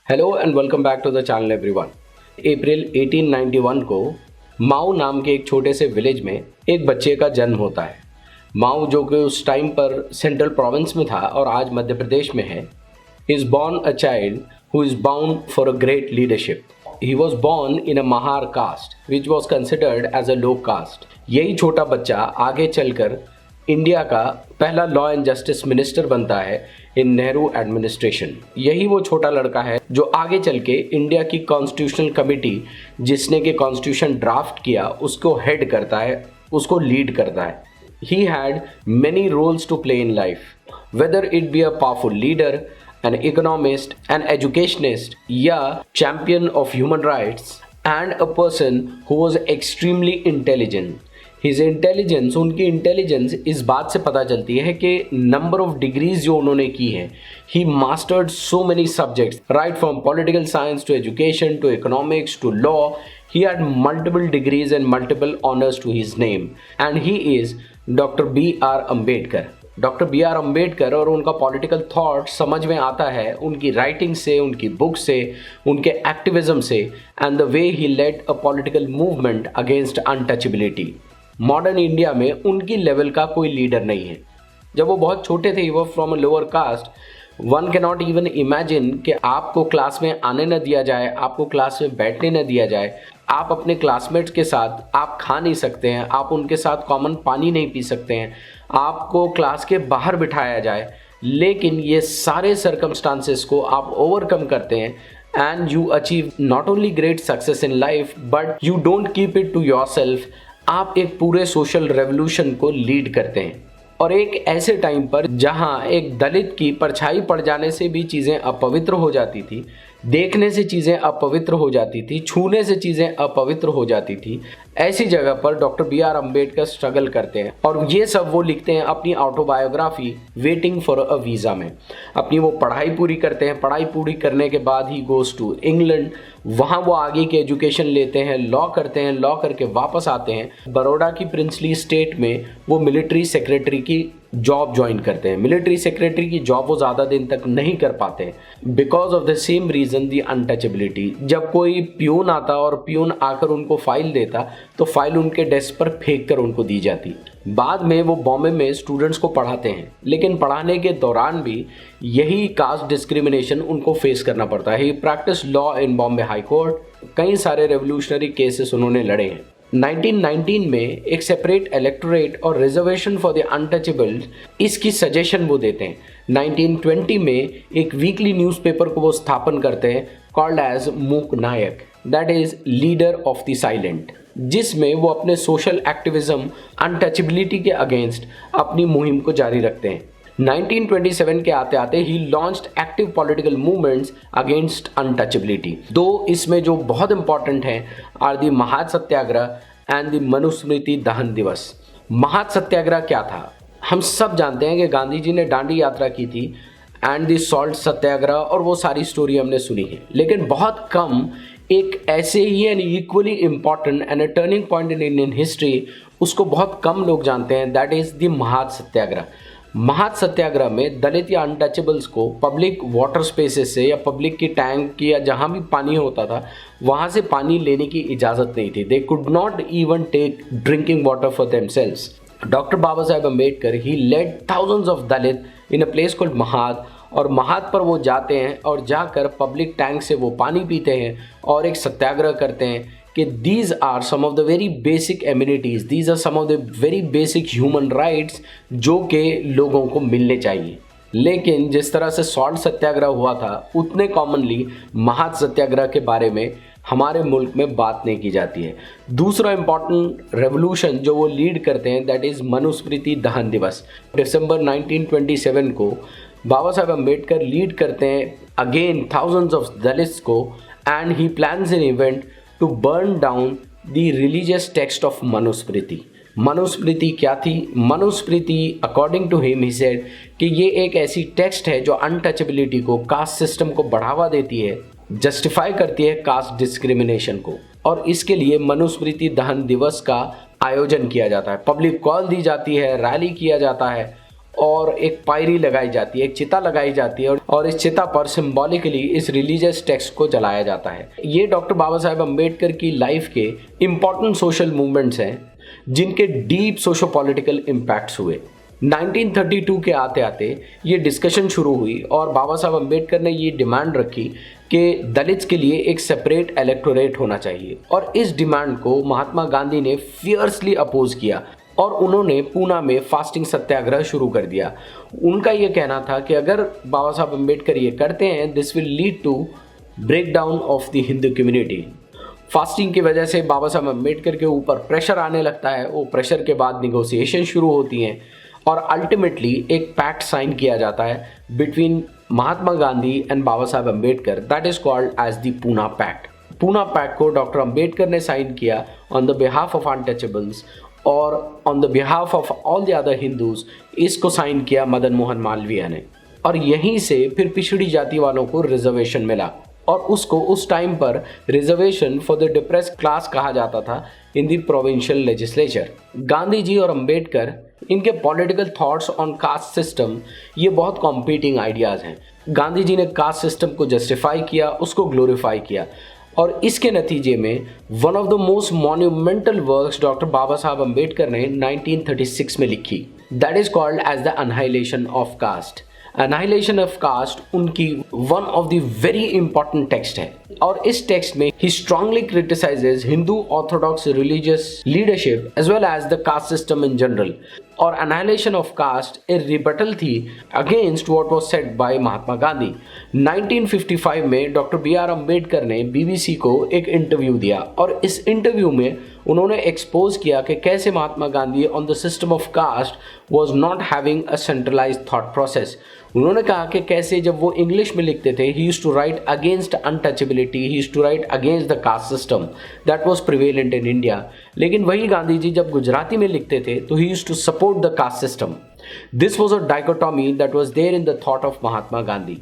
Hello and welcome back to the channel everyone. April 1891 को माऊ नाम के एक छोटे से विलेज में एक बच्चे का जन्म होता है। माऊ जो कि उस टाइम पर सेंट्रल प्रोविंस में था और आज मध्य प्रदेश में है, is born a child who is bound for a great leadership. He was born in a Mahar caste which was considered as a low caste. यही छोटा बच्चा आगे चलकर इंडिया का पहला लॉ एंड जस्टिस मिनिस्टर बनता है इन नेहरू एडमिनिस्ट्रेशन। यही वो छोटा लड़का है जो आगे चल के इंडिया की कॉन्स्टिट्यूशनल कमेटी जिसने के कॉन्स्टिट्यूशन ड्राफ्ट किया उसको हेड करता है, उसको लीड करता है। He had many roles to play in life, whether it be a powerful leader, an economist, an educationist, या champion of human rights, and a person who was extremely intelligent. His intelligence, उनकी intelligence इस बात से पता चलती है कि number of degrees जो उन्होंने की हैं, he mastered so many subjects, right from political science to education to economics to law. He had multiple degrees and multiple honors to his name, and he is Dr. B.R. Ambedkar. Doctor B R Ambedkar और उनका political thought समझ में आता है उनकी writing से, उनकी book से, उनके एक्टिविज्म से, and the way he led a political movement against untouchability. Modern India में उनकी लेवल का कोई लीडर नहीं है। जब वो बहुत छोटे थे, वो from a lower caste, one can not even imagine कि आपको क्लास में आने न दिया जाए, आपको क्लास में बैठने न दिया जाए, आप अपने क्लासमेट्स के साथ आप खा नहीं सकते हैं, आप उनके साथ कॉमन पानी नहीं पी सकते हैं, आपको क्लास के बाहर बिठाया जाए। लेकिन ये सारे सर्कमस्टांसेस को आप ओवरकम करते हैं and you achieve not only great success in life but you don't keep it to yourself. आप एक पूरे सोशल रेवोल्यूशन को लीड करते हैं। और एक ऐसे टाइम पर जहां एक दलित की परछाई पड़ जाने से भी चीज़ें अपवित्र हो जाती थी, देखने से चीज़ें अपवित्र हो जाती थी, छूने से चीज़ें अपवित्र हो जाती थी, ऐसी जगह पर doctor B R Ambedkar struggle करते हैं। और ये सब वो लिखते हैं अपनी autobiography waiting for a visa में। अपनी वो पढ़ाई पूरी करते हैं। पढ़ाई पूरी करने के बाद ही गोज़ टू इंग्लैंड। वहाँ वो आगे की एजुकेशन लेते हैं, लॉ करते हैं, लॉ करके वापस आते हैं। बड़ौदा की प्रिंसली स्टेट में वो मिलिट्री सेक्रेटरी की जॉब ज्वाइन करते हैं। मिलिट्री सेक्रेटरी की जॉब वो ज़्यादा दिन तक नहीं कर पाते because of the same reason, the untouchability. जब कोई प्यून आता और प्यून आकर उनको फाइल देता तो फाइल उनके डेस्क पर फेंक कर उनको दी जाती। बाद में वो बॉम्बे में स्टूडेंट्स को पढ़ाते हैं, लेकिन पढ़ाने के दौरान भी यही कास्ट डिस्क्रिमिनेशन उनको फेस करना पड़ता है। He practice law in Bombay high court. कई सारे रेवोल्यूशनरी केसेस उन्होंने लड़े हैं। 1919 में एक सेपरेट इलेक्टोरेट और रिजर्वेशन फॉर द अनटचेबल्स, इसकी सजेशन वो देते हैं। 1920 में एक वीकली न्यूज़पेपर को वो स्थापन करते हैं called as Mook Nayak, that is leader of the silent, जिसमें वो अपने सोशल एक्टिविज्म अनटचेबिलिटी के अगेंस्ट अपनी मुहिम को जारी रखते हैं। 1927 के आते आते ही launched active political movements against untouchability. दो इसमें जो बहुत इंपॉर्टेंट हैं are the Mahad Satyagraha and the Manusmriti Dahan Diwas. महात सत्याग्रह क्या था? हम सब जानते हैं कि गांधी जी ने दांडी यात्रा की थी एंड दी सॉल्ट सत्याग्रह, और वो सारी स्टोरी हमने सुनी है। लेकिन बहुत कम एक ऐसे ही and equally important and a turning point in Indian history, उसको बहुत कम लोग जानते हैं, that is the Mahad Satyagraha. Mahad Satyagraha में दलित या अनटचेबल्स को पब्लिक वाटर स्पेसेस से या पब्लिक की टैंक की या जहाँ भी पानी होता था वहाँ से पानी लेने की इजाज़त नहीं थी। They could not even take drinking water for themselves. Doctor Baba Saheb Ambedkar he led thousands of Dalit in a place called Mahad, और महात पर वो जाते हैं और जाकर पब्लिक टैंक से वो पानी पीते हैं और एक सत्याग्रह करते हैं कि these are some of the very basic amenities, these are some of the very basic human rights जो कि लोगों को मिलने चाहिए। लेकिन जिस तरह से सॉल्ट सत्याग्रह हुआ था उतने कॉमनली महात सत्याग्रह के बारे में हमारे मुल्क में बात नहीं की जाती है। दूसरा इंपॉर्टेंट रेवोल्यूशन जो वो लीड करते हैं दैट इज़ मनुस्मृति दहन दिवस। दिसंबर 1927 को बाबा साहब अम्बेडकर लीड करते हैं अगेन थाउजेंड्स ऑफ दलित्स को, and he plans an event to burn down the religious text of Manusmriti. Manusmriti क्या थी? Manusmriti according to him he said कि ये एक ऐसी टेक्स्ट है जो अनटचेबिलिटी को, कास्ट सिस्टम को बढ़ावा देती है, जस्टिफाई करती है कास्ट डिस्क्रिमिनेशन को, और इसके लिए मनुस्मृति दहन दिवस का आयोजन किया जाता है। पब्लिक कॉल दी जाती है, रैली किया जाता है और एक पायरी लगाई जाती है, एक चिता लगाई जाती है और इस चिता पर सिंबॉलिकली इस रिलीजियस टेक्स्ट को जलाया जाता है। ये डॉक्टर बाबा साहेब अम्बेडकर की लाइफ के इम्पॉर्टेंट सोशल मूवमेंट्स हैं जिनके डीप सोशो पॉलिटिकल इम्पैक्ट्स हुए। 1932 के आते आते ये डिस्कशन शुरू हुई और बाबा साहब अम्बेडकर ने ये डिमांड रखी कि दलित्स के लिए एक सेपरेट इलेक्टोरेट होना चाहिए और इस डिमांड को महात्मा गांधी ने फियर्सली अपोज किया और उन्होंने पूना में फास्टिंग सत्याग्रह शुरू कर दिया। उनका ये कहना था कि अगर बाबा साहब अम्बेडकर ये करते हैं, this will lead to break down of the Hindu community. Fasting की वजह से बाबा साहब अम्बेडकर के ऊपर प्रेशर आने लगता है, वो प्रेशर के बाद निगोसिएशन शुरू होती हैं और अल्टीमेटली एक पैक्ट साइन किया जाता है between Mahatma Gandhi and Baba Sahab Ambedkar, that is called as the Poona pact. Poona pact को डॉक्टर अम्बेडकर ने साइन किया on the behalf of untouchables और on the behalf of all the other Hindus. इसको साइन किया मदन मोहन मालवीय ने और यहीं से फिर पिछड़ी जाति वालों को रिजर्वेशन मिला और उसको उस टाइम पर reservation for the depressed class कहा जाता था in the provincial legislature. Gandhi ji और अम्बेडकर, इनके political thoughts on caste system ये बहुत कॉम्पीटिंग आइडियाज़ हैं। गांधी जी ने कास्ट सिस्टम को जस्टिफाई किया, उसको ग्लोरीफाई किया और इसके नतीजे में one of the most monumental works doctor Baba Sahab Ambedkar ने 1936 में लिखी, that is called as the annihilation of caste. Annihilation of caste उनकी one of the very important text है और इस टेक्स्ट में he strongly criticizes Hindu orthodox religious leadership as well as the caste system in general. और annihilation of caste एक rebuttal थी against what was said by Mahatma Gandhi. 1955 में doctor B R Ambedkar ने BBC को एक इंटरव्यू दिया और इस इंटरव्यू में उन्होंने एक्सपोज किया कि कैसे Mahatma Gandhi on the system of caste was not having a centralized thought process. उन्होंने कहा कि कैसे जब वो इंग्लिश में लिखते थे, he used to write against untouchability, he used to write against the caste system that was prevalent in India. लेकिन वही गांधी जी जब गुजराती में लिखते थे तो he used to support the caste system. This was a dichotomy that was there in the thought of Mahatma Gandhi.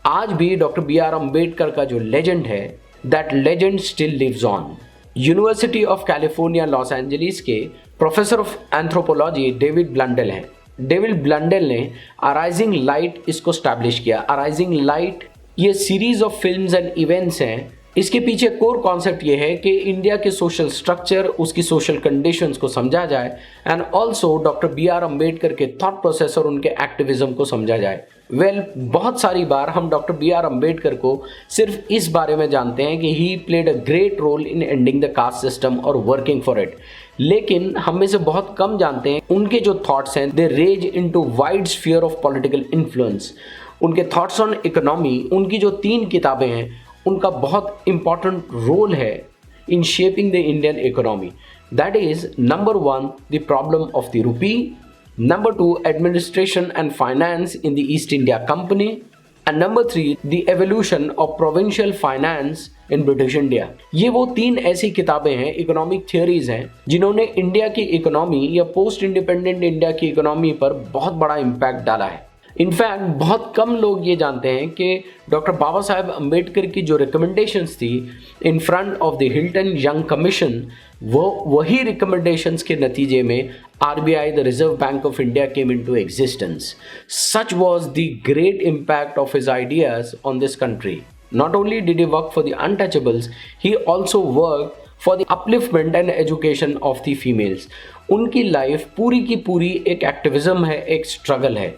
आज भी doctor B R Ambedkar का जो लेजेंड है, that legend still lives on. University of California Los Angeles के professor of anthropology David Blundell हैं। David Blundell ने arising light इसको establish किया। अराइजिंग लाइट ये series of films and events हैं। इसके पीछे कोर कॉन्सेप्ट ये है कि इंडिया के सोशल स्ट्रक्चर, उसकी सोशल कंडीशंस को समझा जाए and also doctor B R Ambedkar के थॉट प्रोसेस और उनके एक्टिविज्म को समझा जाए। बहुत सारी बार हम डॉक्टर बी आर अम्बेडकर को सिर्फ इस बारे में जानते हैं कि he played a great role in ending the caste system और वर्किंग फॉर इट, लेकिन हम में से बहुत कम जानते हैं उनके जो थॉट्स हैं they range into wide sphere of political influence. उनके थॉट्स ऑन इकोनॉमी, उनकी जो 3 किताबें हैं, उनका बहुत इंपॉर्टेंट रोल है in shaping the Indian economy. That is number 1 the problem of the rupee, number 2 administration and finance in the East India Company, and number 3 the evolution of provincial finance in British India। ये वो 3 ऐसी किताबें हैं, economic theories हैं, जिन्होंने India की economy या post independent India की इकोनॉमी पर बहुत बड़ा इम्पैक्ट डाला है। इनफैक्ट बहुत कम लोग ये जानते हैं कि डॉक्टर बाबा साहेब अम्बेडकर की जो रिकमेंडेशंस थी in front of the Hilton young commission, वो वही रिकमेंडेशंस के नतीजे में RBI, the Reserve Bank of India, came into existence. Such was the great impact of his ideas on this country. Not only did he work for the untouchables, he also worked for the upliftment and education of the females. उनकी life पूरी की पूरी एक activism है, एक struggle है।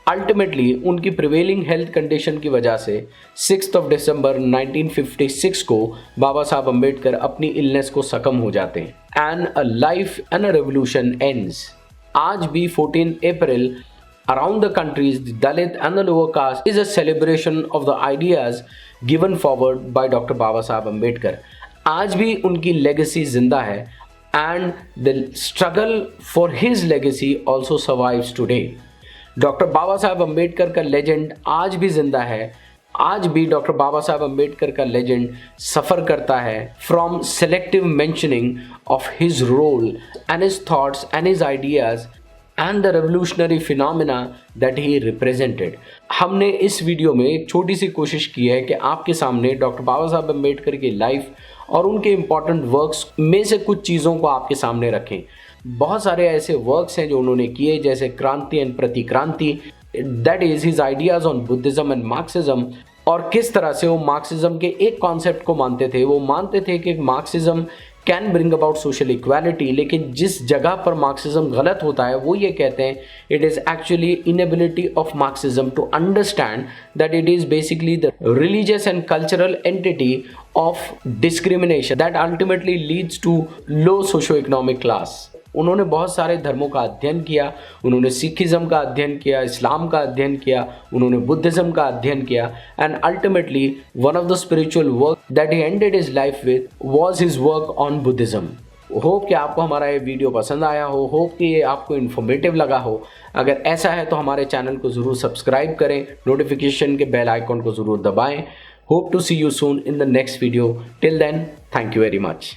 Ultimately उनकी prevailing health condition की वजह से 6 दिसंबर 1956 को बाबा साहब अम्बेडकर अपनी इलनेस को सकम हो जाते हैं and a life and a revolution ends. आज भी 14 अप्रैल around the countries, the Dalit and the lower caste is a celebration of the ideas given forward by Dr. Baba Saheb Ambedkar. आज भी उनकी legacy जिंदा है and the struggle for his legacy also survives today. Doctor Baba Sahab Ambedkar का legend आज भी जिंदा है। आज भी डॉक्टर बाबा साहब अम्बेडकर का लेजेंड सफ़र करता है from selective mentioning of his role and his thoughts and his ideas and the revolutionary phenomena that he represented. हमने इस वीडियो में एक छोटी सी कोशिश की है कि आपके सामने डॉक्टर बाबा साहब अम्बेडकर की लाइफ और उनके इम्पॉर्टेंट वर्क्स में से कुछ चीज़ों को आपके सामने रखें। बहुत सारे ऐसे वर्क्स हैं जो उन्होंने किए, जैसे Kranti and Pratikranti, that is his ideas on Buddhism and Marxism, और किस तरह से वो मार्क्सिज्म के एक कॉन्सेप्ट को मानते थे। वो मानते थे कि Marxism can bring about social equality, लेकिन जिस जगह पर मार्क्सिज्म गलत होता है वो ये कहते हैं it is actually inability of Marxism to understand that it is basically the religious and cultural entity of discrimination that ultimately leads to low socio economic class. उन्होंने बहुत सारे धर्मों का अध्ययन किया, उन्होंने सिखिज्म का अध्ययन किया, इस्लाम का अध्ययन किया, उन्होंने बुद्धिज्म का अध्ययन किया, and ultimately one of the spiritual work that he ended his life with was his work on Buddhism. Hope कि आपको हमारा ये वीडियो पसंद आया हो, होप कि ये आपको इन्फॉर्मेटिव लगा हो। अगर ऐसा है तो हमारे चैनल को ज़रूर सब्सक्राइब करें, नोटिफिकेशन के बेल आइकॉन को ज़रूर दबाएं। Hope to see you soon in the next video. Till then, thank you very much.